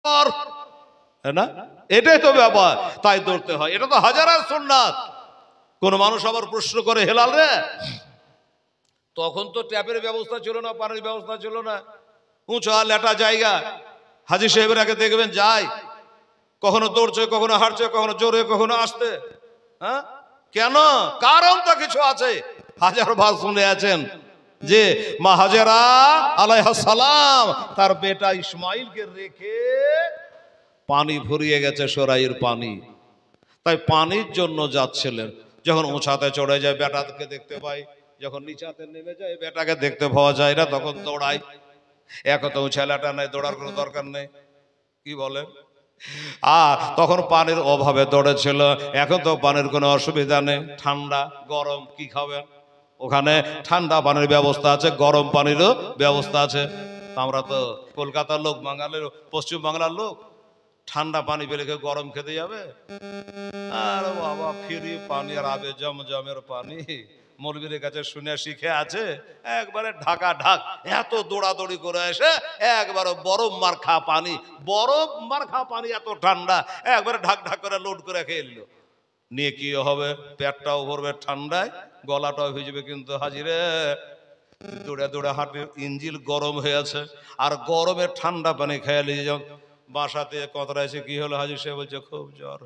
না, এটাই তো ব্যাপার, তাই দৌড়তে হয়। এটা তো হাজারার সুন্নাত। কোন মানুষ আবার প্রশ্ন করে, হেলাল রে, তখন তো ট্যাপের ব্যবস্থা ছিল না, পানির ব্যবস্থা ছিল না, উঁচা লেটা জায়গা। হাজী সাহেবের আগে দেখবেন যায়, কখনো দৌড়ছে, কখনো হাঁটছে, কখনো জোরে, কখনো আসতে। হ্যাঁ, কেন? কারণ তো কিছু আছে। হাজার বার শুনে আছেন যে মা হাজেরা আলাইহিস সালাম তার বেটা ইসমাইলকে রেখে পানি ভরিয়ে গেছে, সরাইয়ের পানি, তাই পানির জন্য যাচ্ছিলেন। যখন উঁচাতে চড়ে যায় বেটাকে দেখতে পাই, যখন নিচাতে নেমে যায় বেটাকে দেখতে পাওয়া যায় না, তখন দৌড়ায়। এক তো ছেলেটা নেই, দৌড়ার কোনো দরকার নেই, কি বলেন? আর তখন পানির অভাবে দৌড়েছিল, এখন তো পানির কোনো অসুবিধা নেই, ঠান্ডা গরম কি খাবেন, ওখানে ঠান্ডা পানির ব্যবস্থা আছে, গরম পানিরও ব্যবস্থা আছে। আমরা তো কলকাতার লোক, বাঙালির, পশ্চিম বাংলার লোক, ঠান্ডা পানি পেলে কেউ গরম খেতে যাবে? আর বাবা, ফ্রি পানি আর আবে জমজমের পানি মৌলবীর কাছে শুনে শিখে আছে, একবারে ঢাকা ঢাক, এত দৌড়াদৌড়ি করে এসে একবারে বরফ মার্খা পানি, বরফ মার্খা পানি এত ঠান্ডা, একবারে ঢাক ঢাক করে লোড করে খেয়ে নিল। নিয়ে কি হবে? পেটটাও ভরবে ঠান্ডায়, গলাটাও ভিজবে, কিন্তু হাজিরে দৌড়ে দৌড়ে হাঁটে, ইঞ্জিল গরম হয়ে আছে, আর গরমে ঠান্ডা পানি খেয়ে নিয়ে যাও। বাসাতে কতটা এসে কি হলো, হাজির সাহেব বলছে খুব জ্বর।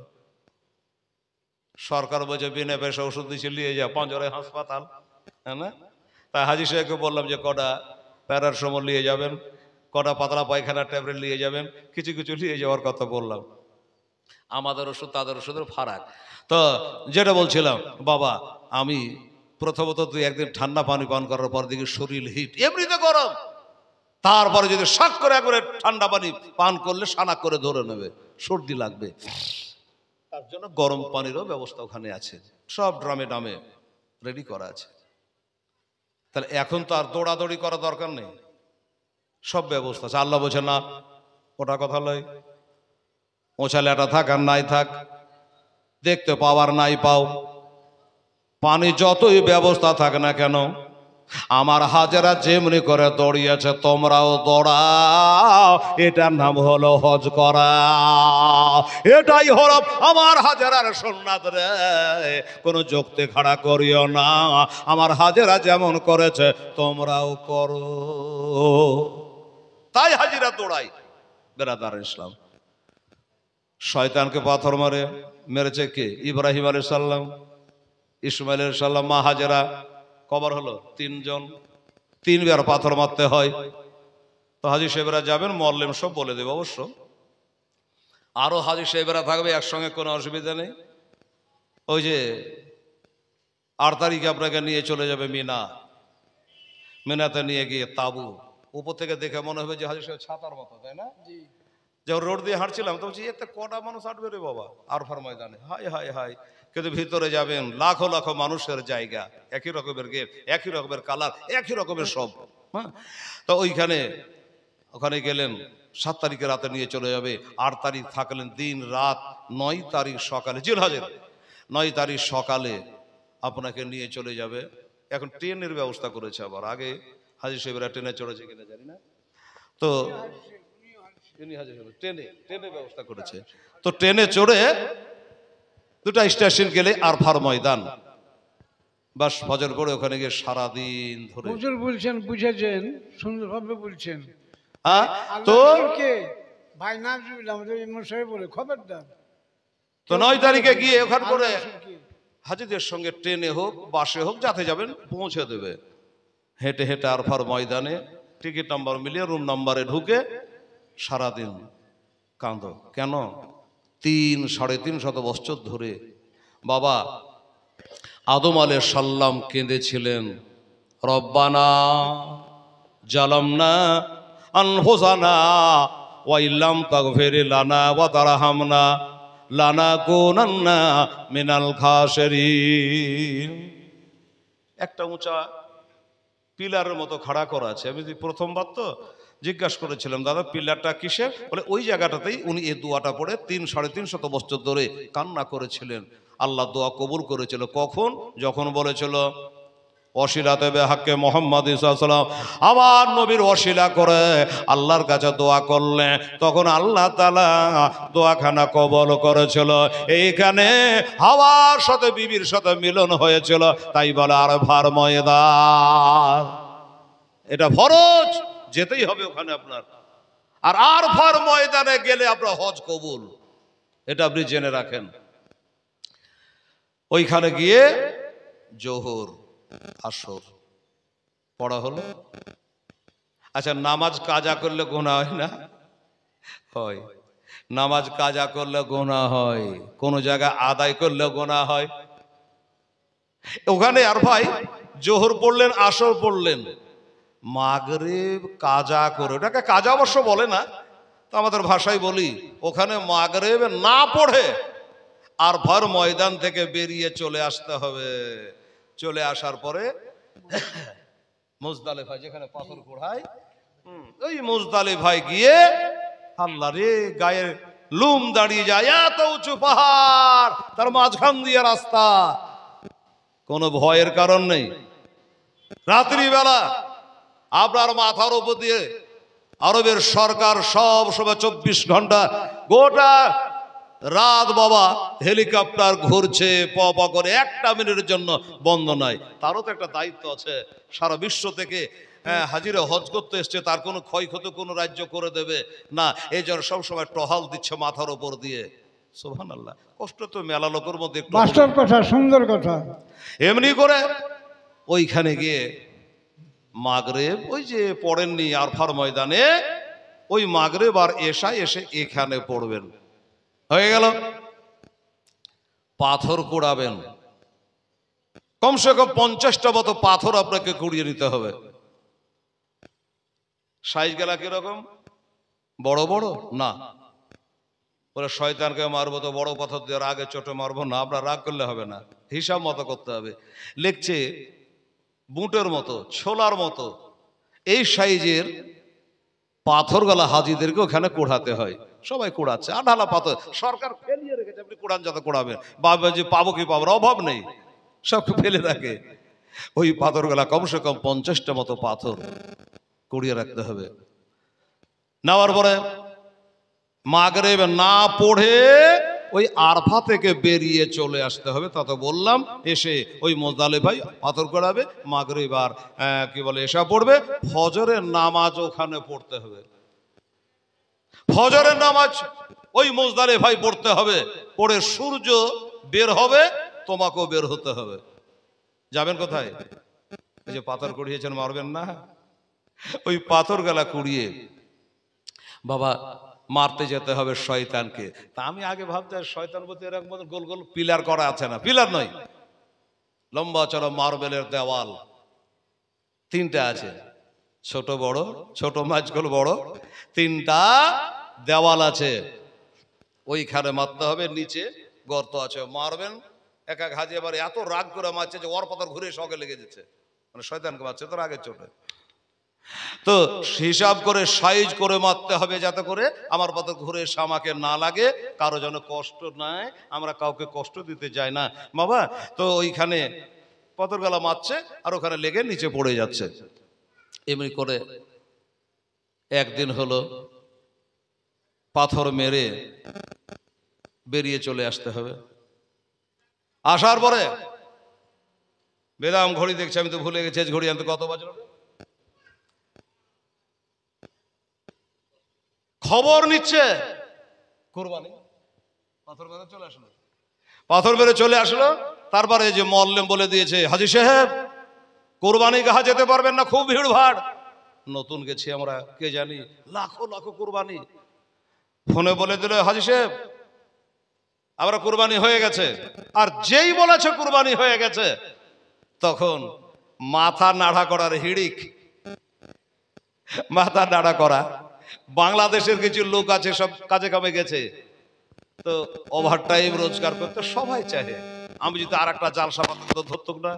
সরকার বলছে বিনা পয়সা ওষুধ দিচ্ছে, নিয়ে যা পঞ্জরে হাসপাতাল, হ্যাঁ না? তাই হাজির সাহেবকে বললাম যে কটা প্যারাসমল নিয়ে যাবেন, কটা পাতলা পায়খানা ট্যাবলেট নিয়ে যাবেন, কিছু কিছু নিয়ে যাওয়ার কথা বললাম। আমাদের ওষুধ তাদের ওষুধের ফারাক। তো যেটা বলছিলাম, বাবা আমি প্রথমত তুই একদিন ঠান্ডা পানি পান করার পর দেখি শরীর হিট, এমনিতে গরম, তারপরে যদি শাক করে একবারে ঠান্ডা পানি পান করলে সানা করে ধরে নেবে, সর্দি লাগবে। তার জন্য গরম পানিরও ব্যবস্থা ওখানে আছে, সব ড্রামে ড্রামে রেডি করা আছে। তাহলে এখন তো আর দৌড়াদৌড়ি করা দরকার নেই, সব ব্যবস্থা আছে। আল্লাহ বোঝে না, ওটা কথা লয়, ওছালেটা থাক আর নাই থাক, দেখতে পাওয়ার নাই পাও, পানি যতই ব্যবস্থা থাকে না কেন, আমার হাজেরা যেমনি করে দৌড়িয়েছে তোমরাও দৌড়াও, এটার নাম হলো হজ করা। এটাই হলো আমার হাজেরার সুন্নাত রে, কোনো যুক্তি খাড়া করিও না, আমার হাজেরা যেমন করেছে তোমরাও করো। তাই হাজিরা দৌড়াই। বেরাদার ইসলাম, শয়তানকে পাথর মারে মেরেছে কে? ইব্রাহিম আলাইহিস সালাম, ইসমাইল আলাইহিস সালাম, মা হাজেরা। কবর হলো তিনজন, তিনবার পাথর মারতে হয়। তো হাজী সাহেবরা যাবেন, মরলেম সব বলে দেবে অবশ্য, আরো হাজী সাহেবরা থাকবে একসঙ্গে, কোনো অসুবিধা নেই। ওই যে 8 তারিখে আপনাকে নিয়ে চলে যাবে মিনা, মিনাতে নিয়ে গিয়ে তাবু, উপর থেকে দেখে মনে হবে যে হাজী সাহেব ছাতার মতো, তাই না? যখন রোড দিয়ে হাঁটছিলাম তো বলছি এতে কটা মানুষ হাঁটবে রে বাবা আরফার ময়দানে, হাই হাই হাই। কিন্তু ভিতরে যাবেন, লাখো লাখো মানুষের জায়গা, একই রকমের গেট, একই রকমের কালার, একই রকমের সব। হ্যাঁ, তো ওখানে গেলেন, 7 তারিখে রাতে নিয়ে চলে যাবে, 8 তারিখ থাকলেন দিন রাত, 9 তারিখ সকালে, জিলহজের 9 তারিখ সকালে আপনাকে নিয়ে চলে যাবে। এখন ট্রেনের ব্যবস্থা করেছে আবার, আগে হাজী সাহেবরা ট্রেনে চড়েছে কিনা জানি না, তো ট্রেনে ব্যবস্থা করেছে। তো ট্রেনে চড়ে 2টা স্টেশন গেলে আরফার ময়দান, বাস ফজর পড়ে ওখানে গিয়ে সারাদিন ধরে হুজুর বলছেন, বুঝেছেন, সুন্দরভাবে বলছেন। হ্যাঁ, তো ভাই নাম আমাদের ইমাম সাহেব বলে খবরদার। তো 9 তারিখে গিয়ে ওখান করে হাজীদের সঙ্গে ট্রেনে হোক বাসে হোক যাতে যাবেন পৌঁছে দেবে। হেঁটে হেঁটে আরফার ময়দানে টিকিট নাম্বার মিলিয়ে রুম নাম্বারে ঢুকে সারাদিন কাঁদো। কেন? 3-350 বছর ধরে বাবা আদম আলাইহিস সালাম কেঁদেছিলেন, রব্বানা জালামনা আনফুসানা ওয়া ইল্লাম তাগফির লানা ওয়া তারহামনা লানাকুনান্না মিনাল খাসিরিন। একটা উঁচা পিলারের মতো খাড়া করা আছে। আমি প্রথমবার তো জিজ্ঞাসা করেছিলাম, দাদা পিলারটা কিসের? বলে ওই জায়গাটাতেই উনি এই দোয়াটা পড়ে 3-350 বছর ধরে কান্না করেছিলেন। আল্লাহ দোয়া কবুল করেছিল। কখন? যখন বলেছিল অশিলাতে বেহাক্কে মোহাম্মদ ইসাল্লাম আমার নবীর অশিলা করে আল্লাহর কাছে দোয়া করলে তখন আল্লাহ তাআলা দোয়াখানা কবল করেছিল। এইখানে হাওয়ার সাথে বিবির সাথে মিলন হয়েছিল, তাই বলে আরফার ময়দান। এটা ফরজ, যেতেই হবে ওখানে আপনার। আর আরফার ময়দানে গেলে আপনার হজ কবুল, এটা আপনি জেনে রাখেন। ওইখানে গিয়ে জোহর আসর পড়া হলো। আচ্ছা, নামাজ কাজা করলে গুনাহ হয় না? হয়। নামাজ কাজা করলে গুনাহ হয়, কোন জায়গায় আদায় করলে গুনাহ হয়। ওখানে আর ভাই জোহর পড়লেন, আসর পড়লেন, মাগরিব কাজা করে, ওটাকে কাজা অবশ্য বলে না, তো আমাদের ভাষায় বলি, ওখানে মাগরিব না পড়ে আরফার ময়দান থেকে বেরিয়ে চলে আসতে হবে। চলে আসার পরে মুজদালিফা, যেখানে পাথর কুড়ায়, ওই মুজদালিফায় গিয়ে আল্লাহ রে, গায়ের লুম দাঁড়িয়ে যায়, এত উঁচু পাহাড়, তার মাঝখান দিয়ে রাস্তা, কোনো ভয়ের কারণ নেই। রাত্রিবেলা আপনার মাথার উপর দিয়ে আরবের সরকার সব সময় 24 ঘন্টা গোটা রাত বাবা হেলিকপ্টার ঘুরছে প করে, একটা মিনিটের জন্য বন্ধ নাই। তারও তো একটা দায়িত্ব আছে, সারা বিশ্ব থেকে হাজিরা হজ করতে এসছে, তার কোনো ক্ষয়ক্ষতি কোনো রাজ্য করে দেবে না, এই জন্য সবসময় টহল দিচ্ছে মাথার উপর দিয়ে। সুবহানাল্লাহ, কষ্ট তো মেলা লোকের মধ্যে একটু। বাস্তব কথা, সুন্দর কথা। এমনি করে ওইখানে গিয়ে মাগরিব, ওই যে পড়েননি আরফার ময়দানে, ওই মাগরিব আর এশা এসে এখানে পড়বেন, হয়ে গেল। পাথর কুড়াবেন, কমসে কম 50টা মতো পাথর আপনাকে কুড়িয়ে নিতে হবে। সাইজ গেলা কিরকম? বড় বড় না, বলে শয়তানকে মারবো তো বড় পাথর দিয়ে রাগে চোটে মারবো না, আপনার রাগ করলে হবে না, হিসাব মতো করতে হবে। লিখছে বুটের মতো, ছোলার মতো, এই সাইজের পাথরগুলা হাজিদেরকে ওখানে কুড়াতে হয়। সবাই কুড়াচ্ছে, আঢালা পাথর সরকার ফেলিয়ে রেখেছে, আপনি কুড়ান যত কুড়াবেন, ভাববে যে পাবো কি পাবো, অভাব নেই, সব ফেলে রাখে। ওই পাথরগুলা কমসে কম 50টা মতো পাথর কুড়িয়ে রাখতে হবে। নেওয়ার পরে মাগরিব না পড়ে ওই আরফা থেকে বেরিয়ে চলে আসতে হবে। তা তো বললাম, এসে ওই মুজদালিফায় পাথর কুড়াবে, মাগরিব আর কি বলে এশা পড়বে, ফজরের নামাজ ওখানে পড়তে হবে। ফজরের নামাজ ওই মুজদালিফায় পড়তে হবে, পড়ে সূর্য বের হবে, তোমাকেও বের হতে হবে। যাবেন কোথায়? এই যে পাথর কুড়িয়েছেন, মারবেন না, ওই পাথর গেলা কুড়িয়ে বাবা মারতে যেতে হবে শয়তানকে। তা আমি আগে ভাবতে, শয়তান বলতে এরকম গোল গোল পিলার করা আছে না, পিলার নয়, লম্বা চড়া মার্বেলের দেওয়াল 3টা আছে, ছোট বড়, ছোট মাঝগোল বড় 3টা দেওয়াল আছে, ওইখানে মারতে হবে। নিচে গর্ত আছে, মারবেন। এক এক হাজি এবার এত রাগ করে মারছে যে ওর পাথর ঘুরে সঙ্গে লেগে যাচ্ছে, মানে শয়তানকে মারছে তো রাগের চোটে। তো হিসাব করে সাইজ করে মারতে হবে, যাতে করে আমার পাথর ঘুরে এসে আমাকে না লাগে, কারো যেন কষ্ট নাই, আমরা কাউকে কষ্ট দিতে যাই না বাবা। তো ওইখানে পাথর গালা মারছে আর ওখানে লেগে নিচে পড়ে যাচ্ছে। এমনি করে একদিন হলো, পাথর মেরে বেরিয়ে চলে আসতে হবে। আসার পরে বেদাম ঘড়ি দেখছি, আমি তো ভুলে গেছি ঘড়ি আনতে কত বাজলো। খবর নিচ্ছে কুরবানি, পাথর মেরে চলে আসলো, পাথর মেরে চলে আসলো। তারপরে যে মোয়াল্লেম বলে দিয়েছে, হাজী সাহেব কুরবানি গাহা যেতে পারবেন না, খুব ভিড় ভাড়। নতুন গেছি আমরা, কে জানি লাখো লাখো কুরবানি। ফোনে বলে দিল, হাজী সাহেব আমরা কুরবানি হয়ে গেছে। আর যেই বলেছে কুরবানি হয়ে গেছে, তখন মাথা নাড়া করার হিড়িক, মাথা নাড়া করা। বাংলাদেশের কিছু লোক আছে, সব কাজে কামে গেছে, তো ওভার টাইম রোজগার করতে সবাই চাহে। আমি যদি আর একটা জালসা পাতা ধরত না,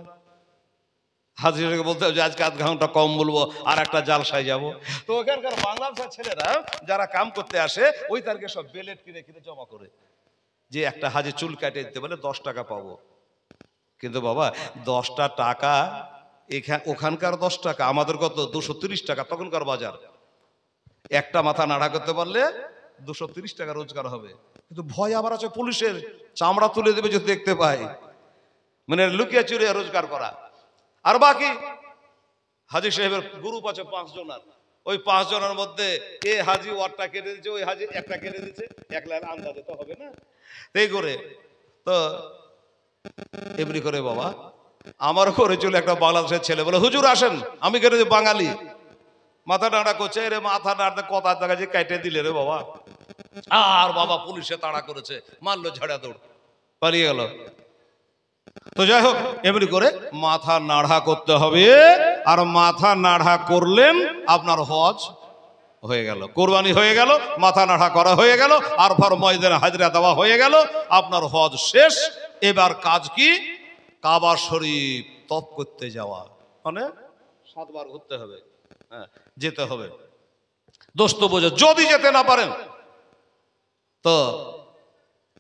হাজিরাকে বলতে হবে যে আজকে আধ ঘন্টা কম বলবো, আর একটা জালসায় যাব। তো ওখানকার বাংলাদেশের ছেলেরা যারা কাম করতে আসে, ওই তারিখে সব বেলেট কিনে কিনে জমা করে, যে একটা হাজি চুল কাটে দিতে বলে 10 টাকা পাবো। কিন্তু বাবা 10টা টাকা ওখানকার 10 টাকা, আমাদের কত 230 টাকা তখনকার বাজার। একটা মাথা নাড়া করতে পারলে 230 টাকা রোজগার হবে। কিন্তু ভয় আবার আছে পুলিশের, চামড়া তুলে দেবে যদি দেখতে পায়, মানে লুকিয়ে চুরিয়ে রোজগার করা। আর বাকি হাজি সাহেবের গ্রুপ আছে 5 জনের, ওই 5 জনের মধ্যে এ হাজি ওয়ারটা কেটে দিচ্ছে, ওই হাজি একটা কেটে দিচ্ছে, এক লাইন আন্দাজে তো হবে না। এই করে তো এমনি করে বাবা আমার ঘরে চলে একটা বাংলাদেশের ছেলে বলে, হুজুর আসেন, আমি কেটে বাঙালি। মাথা নাড়া করছে, রে মাথা নাড়তে কথা দেখা যে কেটে দিলে রে বাবা। আর বাবা পুলিশে তাড়া করেছে, মারলো ঝাড়া দৌড়, পালিয়ে গেল। তো যাই হোক, এমনি করে মাথা নাড়া করতে হবে। আর মাথা নাড়া করলেন আপনার হজ হয়ে গেল, কোরবানি হয়ে গেল, মাথা নাড়া করা হয়ে গেল, আর ফর ময়দানে হাজরা দেওয়া হয়ে গেল, আপনার হজ শেষ। এবার কাজ কি? কাবা শরীফ তপ করতে যাওয়া, মানে 7 বার ঘুরতে হবে, হ্যাঁ যেতে হবে। দোস্ত বোঝে, যদি যেতে না পারেন তো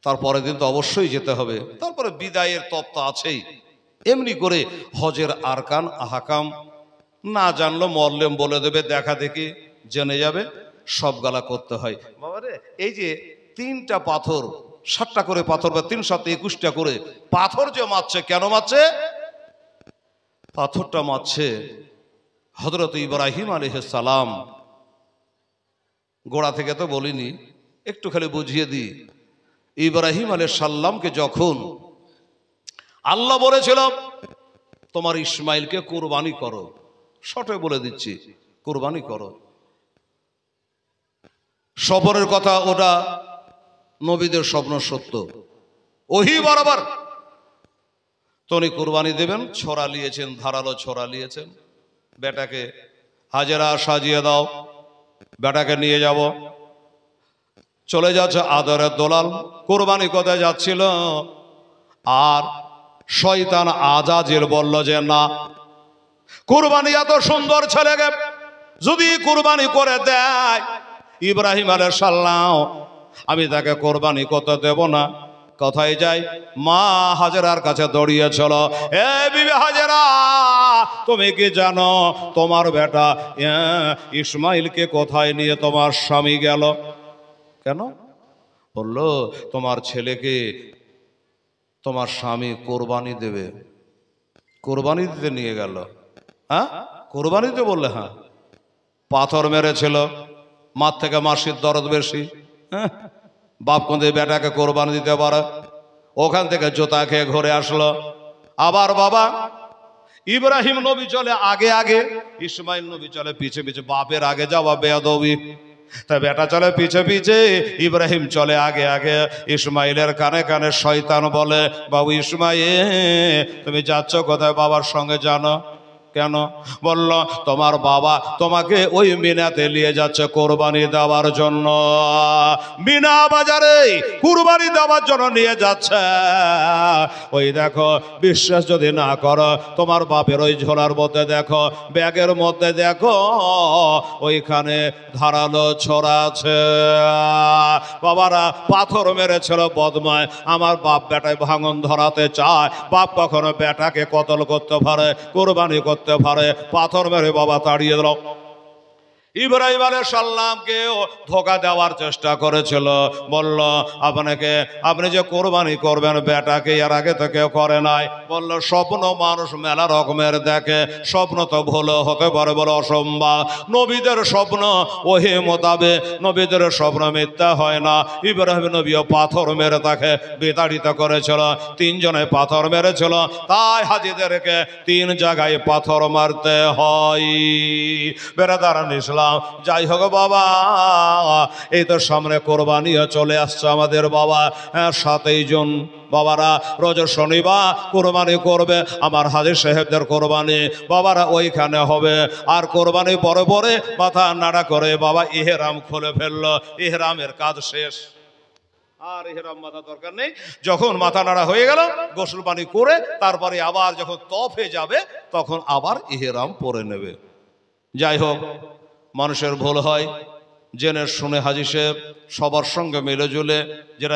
তারপরের দিন তো অবশ্যই যেতে হবে। তারপরে বিদায়ের তপ তো আছেই। এমনি করে হজের আরকান আহকাম না জানলো মরলেম বলে দেবে, দেখা দেখি জেনে যাবে, সবগালা করতে হয়। বাবারে এই যে 3টা পাথর, 7টা করে পাথর বা 3 7 21টা করে পাথর যে মারছে, কেন মারছে? পাথরটা মারছে হযরত ইব্রাহিম আলাইহিস সালাম। গোড়া থেকে তো বলিনি, একটু খালি বুঝিয়ে দিই। ইব্রাহিম আলাইহিস সালামকে যখন আল্লাহ বলেছিল তোমার ইসমাইলকে কুরবানি করো, শর্টে বলে দিচ্ছি, কুরবানি করো। স্বপ্নের কথা, ওটা নবীদের স্বপ্ন সত্য, ওহি বরাবর। তনি কুরবানি দেবেন, ছোরা নিয়েছেন, ধারালো ছোরা নিয়েছেন, বেটাকে হাজেরা সাজিয়ে দাও, বেটাকে নিয়ে যাব। চলে যাচ্ছে আদরের দোলাল, কুরবানি কোথায় যাচ্ছিল। আর শয়তান আজাজিল বলল যে না, কুরবানি এত সুন্দর ছেলেকে যদি কুরবানি করে দেয় ইব্রাহিম আলাইহিস সালাম, আমি তাকে কোরবানি করতে দেব না। কোথায় যাই? মা হাজেরার কাছে দৌড়িয়েছিল, এ বিবি হাজেরা, তুমি কি জানো তোমার বেটা ইসমাইলকে কোথায় নিয়ে তোমার স্বামী গেল? কেন? বললো তোমার ছেলেকে তোমার স্বামী কোরবানি দেবে, কোরবানি দিতে নিয়ে গেল। হ্যাঁ কোরবানি দিতে বললে? হ্যাঁ। পাথর মেরেছিল, মার থেকে মাসির দরদ বেশি। হ্যাঁ, বাপ কোনদিন বেটাকে কোরবানি দিতে পারে? ওখান থেকে জোতা খেয়ে ঘুরে আসলো। আবার বাবা ইব্রাহিম নবী চলে আগে আগে, ইসমাইল নবী চলে পিছে পিছে। বাপের আগে যাওয়া বেয়াদবি, তা বেটা চলে পিছে পিছে, ইব্রাহিম চলে আগে আগে। ইসমাইলের কানে কানে শয়তান বলে, বাবু ইসমাইল তুমি যাচ্ছ কোথায়? বাবার সঙ্গে জানো কেন? বলল তোমার বাবা তোমাকে ওই মিনাতে নিয়ে যাচ্ছে কোরবানি দেওয়ার জন্য, মিনা বাজারে কুরবানি দেওয়ার জন্য নিয়ে যাচ্ছে। ওই দেখো, বিশ্বাস যদি না করো তোমার বাপের ওই ঝোলার মধ্যে দেখো, ব্যাগের মধ্যে দেখো, ওইখানে ধারালো ছোরা আছে। বাবারা পাথর মেরেছিল বদমায়, আমার বাপ বেটায় ভাঙন ধরাতে চায়। বাপ কখনো বেটাকে কতল করতে পারে, কোরবানি করতে পারে? পাথর মেরে বাবা তাড়িয়ে দিল। ইব্রাহিম আলাইহিস সালামকেও ধোঁকা দেওয়ার চেষ্টা করেছিল, বলল আপনি যে কোরবানি করবেন বেটাকে এর আগে তো কেউ করে নাই। বলল স্বপ্ন মানুষ মেলা রকমের দেখে, স্বপ্ন তো ভুল হতে পারে, বলে অসম্ভব। নবীদের স্বপ্ন ওহি মোতাবেক, নবীদের স্বপ্ন মিথ্যা হয় না। ইব্রাহিম নবীও পাথর মেরে তাকে বিতাড়িত করেছিল, 3 জনে পাথর মেরেছিল, তাই হাজিদেরকে 3 জায়গায় পাথর মারতে হয়। বেরাদারান ইসলাম, যাই হোক বাবা, এই তো সামনে কোরবানিও চলে আসছে আমাদের বাবা। 7ই জুন বাবারা রোজ শনিবার কোরবানি করবে আমার হাজী সাহেবদের কোরবানি, বাবারা ওইখানে হবে। আর কোরবানি পরে পরে মাথা নাড়া করে বাবা ইহরাম খুলে ফেললো, ইহরামের কাজ শেষ। আর ইহরাম মাথা দরকার নেই। যখন মাথা নাড়া হয়ে গেল গোসল পানি করে তারপরে আবার যখন তফে যাবে তখন আবার ইহরাম পরে নেবে। যাই হোক, মানুষের ভুল হয়, জেনে শুনে হাজী সাহেব সবার সঙ্গে মিলে জুলে যেটা